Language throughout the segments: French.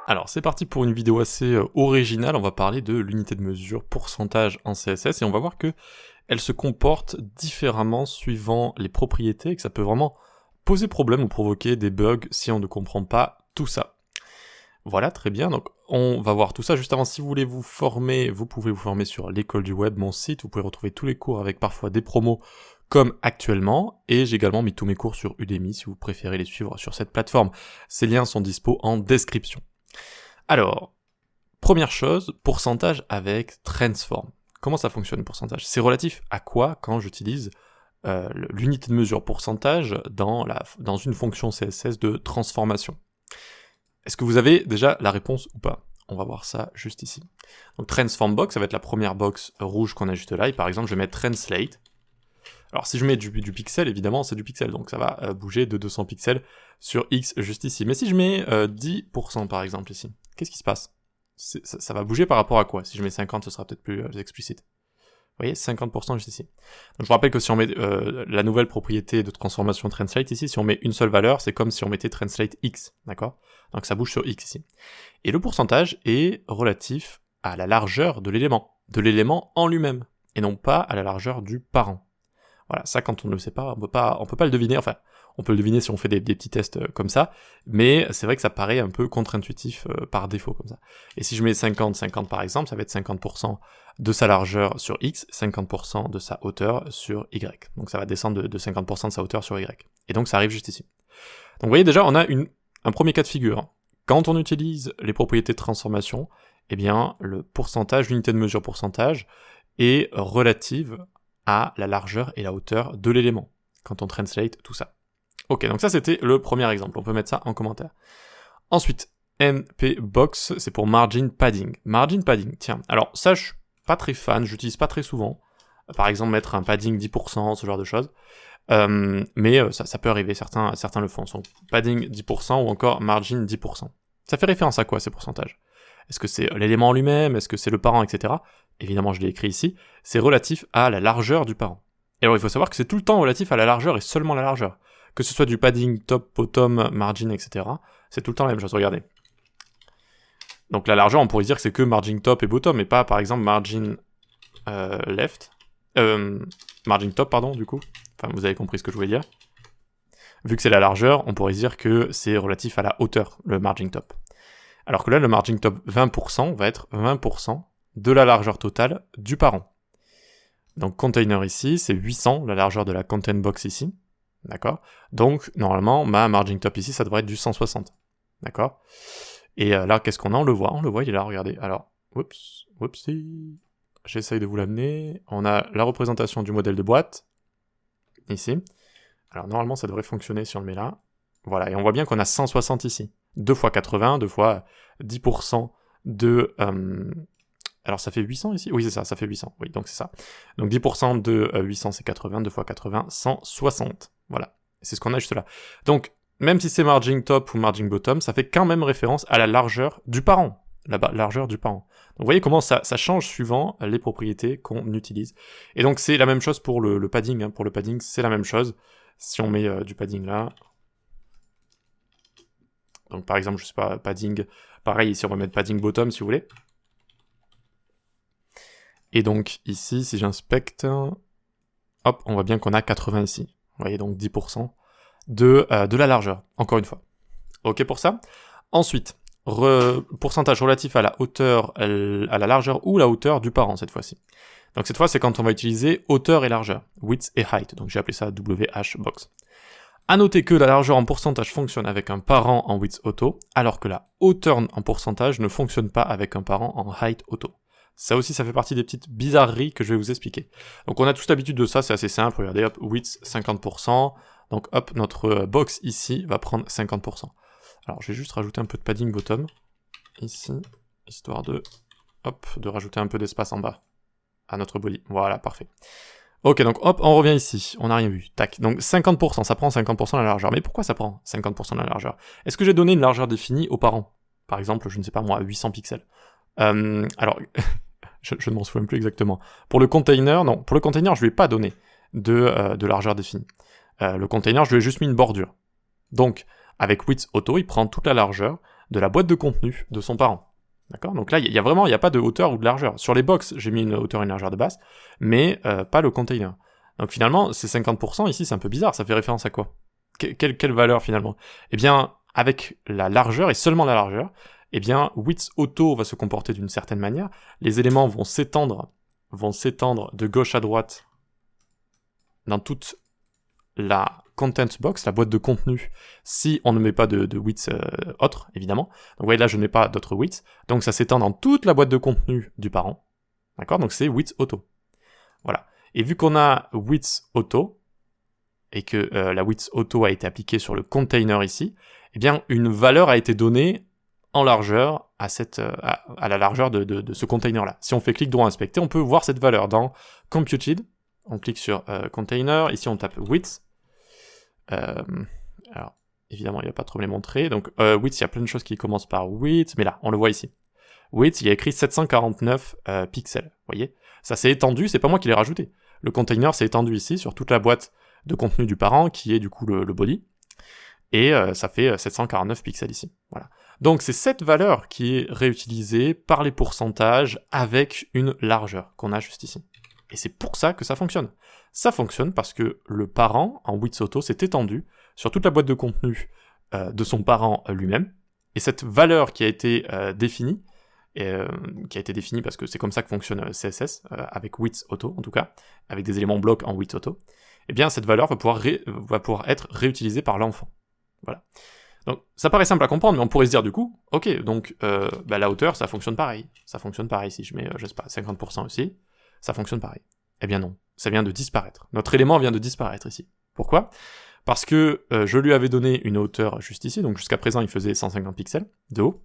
Alors c'est parti pour une vidéo assez originale, on va parler de l'unité de mesure pourcentage en CSS et on va voir que elle se comporte différemment suivant les propriétés et que ça peut vraiment poser problème ou provoquer des bugs si on ne comprend pas tout ça. Voilà, très bien, donc on va voir tout ça. Juste avant, si vous voulez vous former, vous pouvez vous former sur l'école du web, mon site, vous pouvez retrouver tous les cours avec parfois des promos comme actuellement, et j'ai également mis tous mes cours sur Udemy si vous préférez les suivre sur cette plateforme. Ces liens sont dispo en description. Alors, première chose, pourcentage avec transform. Comment ça fonctionne, pourcentage? C'est relatif à quoi quand j'utilise l'unité de mesure pourcentage dans une fonction CSS de transformation? Est-ce que vous avez déjà la réponse ou pas? On va voir ça juste ici. Donc transform box, ça va être la première box rouge qu'on a juste là, et par exemple je vais mettre translate. Alors si je mets du pixel, évidemment c'est du pixel, donc ça va bouger de 200 pixels sur X juste ici. Mais si je mets 10% par exemple ici, qu'est-ce qui se passe? Ça va bouger par rapport à quoi? Si je mets 50, ce sera peut-être plus explicite. Vous voyez, 50% juste ici. Donc je vous rappelle que si on met la nouvelle propriété de transformation translate ici, si on met une seule valeur, c'est comme si on mettait translate X, d'accord? Donc ça bouge sur X ici. Et le pourcentage est relatif à la largeur de l'élément en lui-même, et non pas à la largeur du parent. Voilà, ça quand on ne le sait pas, on peut pas le deviner, enfin, on peut le deviner si on fait des petits tests comme ça, mais c'est vrai que ça paraît un peu contre-intuitif par défaut comme ça. Et si je mets 50-50 par exemple, ça va être 50% de sa largeur sur X, 50% de sa hauteur sur Y. Donc ça va descendre de 50% de sa hauteur sur Y. Et donc ça arrive juste ici. Donc vous voyez déjà, on a un premier cas de figure. Quand on utilise les propriétés de transformation, eh bien le pourcentage, l'unité de mesure pourcentage, est relative à la largeur et la hauteur de l'élément, quand on translate tout ça. Ok, donc ça c'était le premier exemple, on peut mettre ça en commentaire. Ensuite, npbox, c'est pour margin padding. Margin padding, tiens, alors ça je suis pas très fan, j'utilise pas très souvent. Par exemple, mettre un padding 10%, ce genre de choses. Mais ça peut arriver, certains le font. Donc, padding 10% ou encore margin 10%. Ça fait référence à quoi ces pourcentages? Est-ce que c'est l'élément en lui-même? Est-ce que c'est le parent, etc. Évidemment, je l'ai écrit ici. C'est relatif à la largeur du parent. Et alors, il faut savoir que c'est tout le temps relatif à la largeur et seulement la largeur. Que ce soit du padding top, bottom, margin, etc. C'est tout le temps la même chose, regardez. Donc la largeur, on pourrait dire que c'est que margin top et bottom, mais pas, par exemple, margin left. Margin top, pardon, du coup. Enfin, vous avez compris ce que je voulais dire. Vu que c'est la largeur, on pourrait dire que c'est relatif à la hauteur, le margin top. Alors que là, le margin top 20% va être 20% de la largeur totale du parent. Donc container ici, c'est 800, la largeur de la content box ici. D'accord? Donc, normalement, ma margin top ici, ça devrait être du 160. D'accord? Et là, qu'est-ce qu'on a? On le voit, il est là, regardez. Alors, whoopsie. J'essaye de vous l'amener. On a la représentation du modèle de boîte, ici. Alors, normalement, ça devrait fonctionner si on le met là. Voilà, et on voit bien qu'on a 160 ici. 2 fois 80, 2 fois 10% de... Alors, ça fait 800 ici? Oui, c'est ça fait 800. Oui, donc c'est ça. Donc 10% de 800, c'est 80. 2 fois 80, 160. Voilà, c'est ce qu'on a juste là. Donc, même si c'est margin top ou margin bottom, ça fait quand même référence à la largeur du parent. La largeur du parent. Donc vous voyez comment ça change suivant les propriétés qu'on utilise. Et donc c'est la même chose pour le padding. Hein. Pour le padding, c'est la même chose. Si on met du padding là... Donc par exemple, je sais pas, padding... Pareil, ici on va mettre padding bottom si vous voulez. Et donc ici, si j'inspecte... Hop, on voit bien qu'on a 80 ici. Vous voyez, donc 10% de la largeur, encore une fois. Ok pour ça? Ensuite... pourcentage relatif à la hauteur, à la largeur ou la hauteur du parent cette fois-ci. Donc cette fois, c'est quand on va utiliser hauteur et largeur, width et height, donc j'ai appelé ça WHBox. À noter que la largeur en pourcentage fonctionne avec un parent en width auto, alors que la hauteur en pourcentage ne fonctionne pas avec un parent en height auto. Ça aussi, ça fait partie des petites bizarreries que je vais vous expliquer. Donc on a tous l'habitude de ça, c'est assez simple, regardez, hop, width 50%, donc hop, notre box ici va prendre 50%. Alors, je vais juste rajouter un peu de padding bottom, ici, histoire de rajouter un peu d'espace en bas, à notre body. Voilà, parfait. Ok, donc hop, on revient ici, on n'a rien vu. Tac, donc 50%, ça prend 50% de la largeur. Mais pourquoi ça prend 50% de la largeur? Est-ce que j'ai donné une largeur définie aux parents? Par exemple, je ne sais pas moi, 800 pixels. Alors, je ne m'en souviens plus exactement. Pour le container, non, pour le container, je ne lui ai pas donné de largeur définie. Le container, je lui ai juste mis une bordure. Donc, avec width auto, il prend toute la largeur de la boîte de contenu de son parent. D'accord? Donc là, il y a pas de hauteur ou de largeur. Sur les box, j'ai mis une hauteur et une largeur de base, mais pas le container. Donc finalement, ces 50% ici, c'est un peu bizarre, ça fait référence à quoi? Quelle valeur finalement? Eh bien, avec la largeur, et seulement la largeur, eh bien, width auto va se comporter d'une certaine manière, les éléments vont s'étendre de gauche à droite dans toute la content box, la boîte de contenu, si on ne met pas de width autre, évidemment. Donc vous voyez là, je n'ai pas d'autre width, donc ça s'étend dans toute la boîte de contenu du parent. D'accord? Donc c'est width auto. Voilà. Et vu qu'on a width auto, et que la width auto a été appliquée sur le container ici, eh bien une valeur a été donnée en largeur à la largeur de ce container-là. Si on fait clic droit inspecter, on peut voir cette valeur dans Computed. On clique sur Container, ici on tape Width. Alors, évidemment, il n'y a pas trop me les montrer. Donc, Width, il y a plein de choses qui commencent par Width, mais là, on le voit ici. Width, il y a écrit 749 pixels, vous voyez? Ça s'est étendu, c'est pas moi qui l'ai rajouté. Le container s'est étendu ici sur toute la boîte de contenu du parent, qui est du coup le body, et ça fait 749 pixels ici, voilà. Donc c'est cette valeur qui est réutilisée par les pourcentages avec une largeur qu'on a juste ici. Et c'est pour ça que ça fonctionne. Ça fonctionne parce que le parent, en width auto, s'est étendu sur toute la boîte de contenu de son parent lui-même, et cette valeur qui a été définie, parce que c'est comme ça que fonctionne CSS, avec width auto en tout cas, avec des éléments blocs en width auto, eh bien cette valeur va pouvoir être réutilisée par l'enfant. Voilà. Donc ça paraît simple à comprendre, mais on pourrait se dire du coup, ok, donc la hauteur, ça fonctionne pareil. Ça fonctionne pareil si je mets, je sais pas, 50% aussi, ça fonctionne pareil. Eh bien non, ça vient de disparaître. Notre élément vient de disparaître ici. Pourquoi? Parce que je lui avais donné une hauteur juste ici, donc jusqu'à présent il faisait 150 pixels de haut,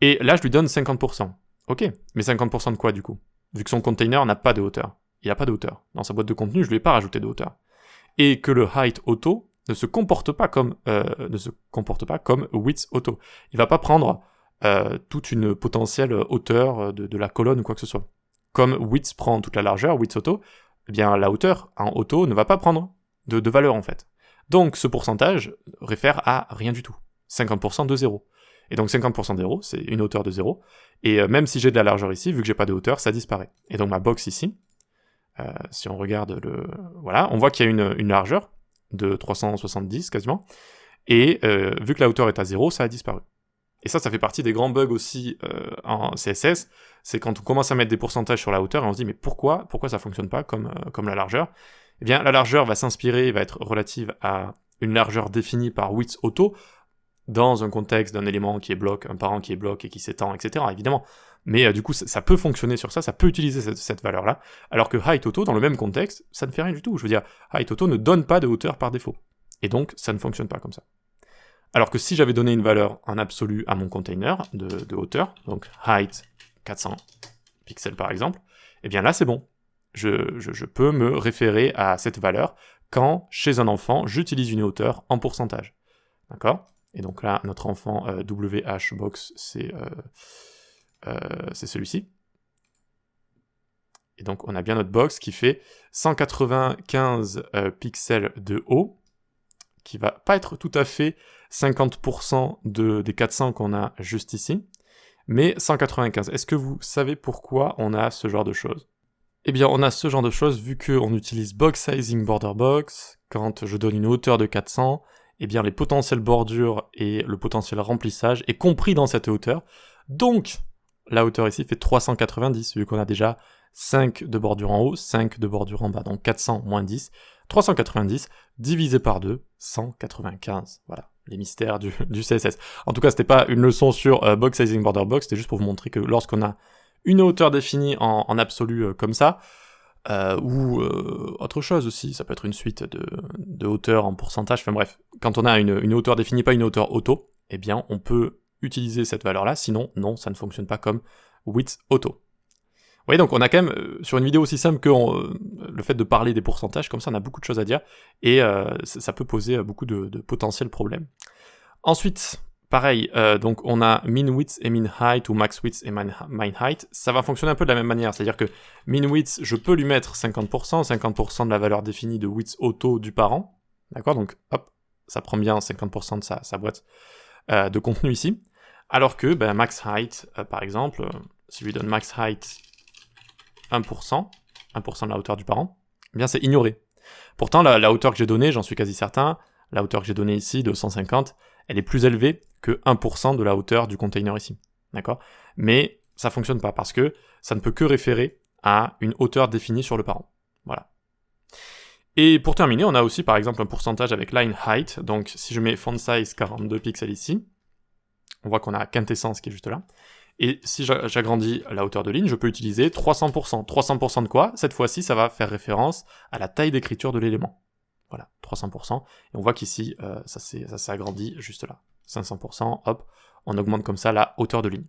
et là je lui donne 50%. Ok, mais 50% de quoi du coup? Vu que son container n'a pas de hauteur. Il n'a pas de hauteur. Dans sa boîte de contenu, je lui ai pas rajouté de hauteur. Et que le height auto ne se comporte pas comme width auto. Il va pas prendre toute une potentielle hauteur de la colonne ou quoi que ce soit. Comme width prend toute la largeur, width auto, eh bien la hauteur en auto ne va pas prendre de valeur en fait. Donc ce pourcentage réfère à rien du tout. 50% de 0. Et donc 50% de 0, c'est une hauteur de 0. Et même si j'ai de la largeur ici, vu que j'ai pas de hauteur, ça disparaît. Et donc ma box ici, si on regarde voilà, on voit qu'il y a une largeur de 370 quasiment, et vu que la hauteur est à 0, ça a disparu. Et ça fait partie des grands bugs aussi en CSS, c'est quand on commence à mettre des pourcentages sur la hauteur, et on se dit mais pourquoi ça fonctionne pas comme la largeur? Eh bien la largeur va être relative à une largeur définie par width auto, dans un contexte d'un élément qui est bloc, un parent qui est bloc et qui s'étend, etc. évidemment. Mais du coup, ça peut fonctionner sur ça peut utiliser cette valeur-là, alors que height auto, dans le même contexte, ça ne fait rien du tout. Je veux dire, height auto ne donne pas de hauteur par défaut. Et donc, ça ne fonctionne pas comme ça. Alors que si j'avais donné une valeur en absolu à mon container de hauteur, donc height 400 pixels par exemple, eh bien là, c'est bon. Je peux me référer à cette valeur quand, chez un enfant, j'utilise une hauteur en pourcentage. D'accord? Et donc là, notre enfant WHBox, c'est celui-ci. Et donc on a bien notre box qui fait 195 pixels de haut, qui va pas être tout à fait 50% des 400 qu'on a juste ici, mais 195. Est-ce que vous savez pourquoi on a ce genre de choses? Eh bien on a ce genre de choses vu qu'on utilise box sizing border box, quand je donne une hauteur de 400, eh bien les potentielles bordures et le potentiel remplissage est compris dans cette hauteur, donc la hauteur ici fait 390, vu qu'on a déjà 5 de bordure en haut, 5 de bordure en bas, donc 400 moins 10, 390, divisé par 2, 195. Voilà, les mystères du CSS. En tout cas, c'était pas une leçon sur box sizing border box, c'était juste pour vous montrer que lorsqu'on a une hauteur définie en absolu comme ça, ou autre chose aussi, ça peut être une suite de hauteur en pourcentage, enfin bref, quand on a une hauteur définie, pas une hauteur auto, eh bien on peut utiliser cette valeur-là, sinon, non, ça ne fonctionne pas comme width auto. Vous voyez, donc on a quand même, sur une vidéo aussi simple que le fait de parler des pourcentages, comme ça on a beaucoup de choses à dire, et ça peut poser beaucoup de potentiels problèmes. Ensuite, pareil, donc on a min width et min height, ou max width et min height, ça va fonctionner un peu de la même manière, c'est-à-dire que min width, je peux lui mettre 50% de la valeur définie de width auto du parent, d'accord, donc hop, ça prend bien 50% de sa boîte de contenu ici. Alors que max height, par exemple, si je lui donne max height 1%, 1% de la hauteur du parent, eh bien c'est ignoré. Pourtant, la hauteur que j'ai donnée, j'en suis quasi certain, la hauteur que j'ai donnée ici, de 150, elle est plus élevée que 1% de la hauteur du container ici. D'accord ? Mais ça fonctionne pas, parce que ça ne peut que référer à une hauteur définie sur le parent. Voilà. Et pour terminer, on a aussi par exemple un pourcentage avec line height, donc si je mets font size 42 pixels ici, on voit qu'on a quintessence qui est juste là, et si j'agrandis la hauteur de ligne, je peux utiliser 300%. 300% de quoi ? Cette fois-ci, ça va faire référence à la taille d'écriture de l'élément. Voilà, 300%, et on voit qu'ici, ça s'est agrandi juste là. 500%, hop, on augmente comme ça la hauteur de ligne.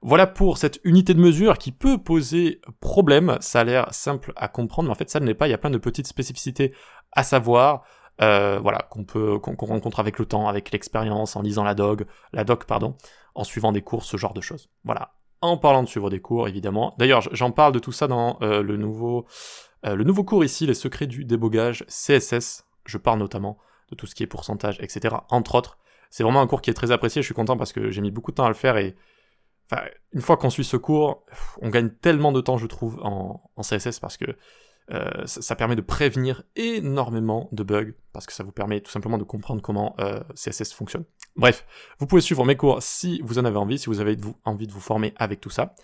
Voilà pour cette unité de mesure qui peut poser problème. Ça a l'air simple à comprendre, mais en fait ça ne l'est pas. Il y a plein de petites spécificités à savoir, voilà, qu'on rencontre avec le temps, avec l'expérience, en lisant la doc, en suivant des cours, ce genre de choses. Voilà. En parlant de suivre des cours, évidemment. D'ailleurs, j'en parle de tout ça dans le nouveau cours ici, les secrets du débogage CSS. Je parle notamment de tout ce qui est pourcentage, etc. Entre autres. C'est vraiment un cours qui est très apprécié. Je suis content parce que j'ai mis beaucoup de temps à le faire et enfin, une fois qu'on suit ce cours, on gagne tellement de temps, je trouve, en CSS parce que ça permet de prévenir énormément de bugs, parce que ça vous permet tout simplement de comprendre comment CSS fonctionne. Bref, vous pouvez suivre mes cours si vous en avez envie, si vous avez envie de vous former avec tout ça.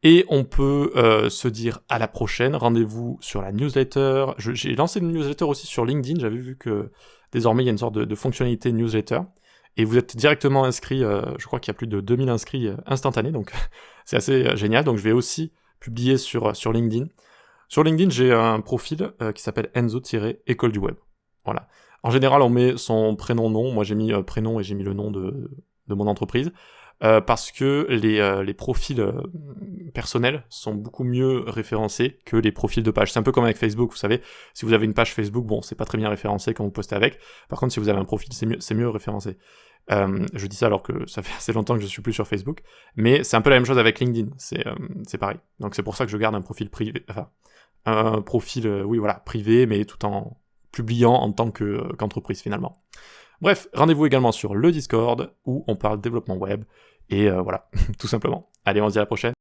Et on peut se dire à la prochaine, rendez-vous sur la newsletter. J'ai lancé une newsletter aussi sur LinkedIn, j'avais vu que désormais il y a une sorte de fonctionnalité newsletter. Et vous êtes directement inscrit, je crois qu'il y a plus de 2000 inscrits instantanés, donc c'est assez génial. Donc je vais aussi publier sur LinkedIn. Sur LinkedIn, j'ai un profil qui s'appelle Enzo-École du Web. Voilà. En général, on met son prénom-nom. Moi, j'ai mis prénom et j'ai mis le nom de mon entreprise. Parce que les profils personnels sont beaucoup mieux référencés que les profils de page. C'est un peu comme avec Facebook, vous savez, si vous avez une page Facebook, bon, c'est pas très bien référencé quand vous postez avec. Par contre, si vous avez un profil, c'est mieux référencé. Je dis ça alors que ça fait assez longtemps que je suis plus sur Facebook, mais c'est un peu la même chose avec LinkedIn, c'est pareil. Donc c'est pour ça que je garde un profil privé, enfin, un profil, privé, mais tout en publiant en tant qu'entreprise finalement. Bref, rendez-vous également sur le Discord, où on parle développement web, et voilà, tout simplement. Allez, on se dit à la prochaine.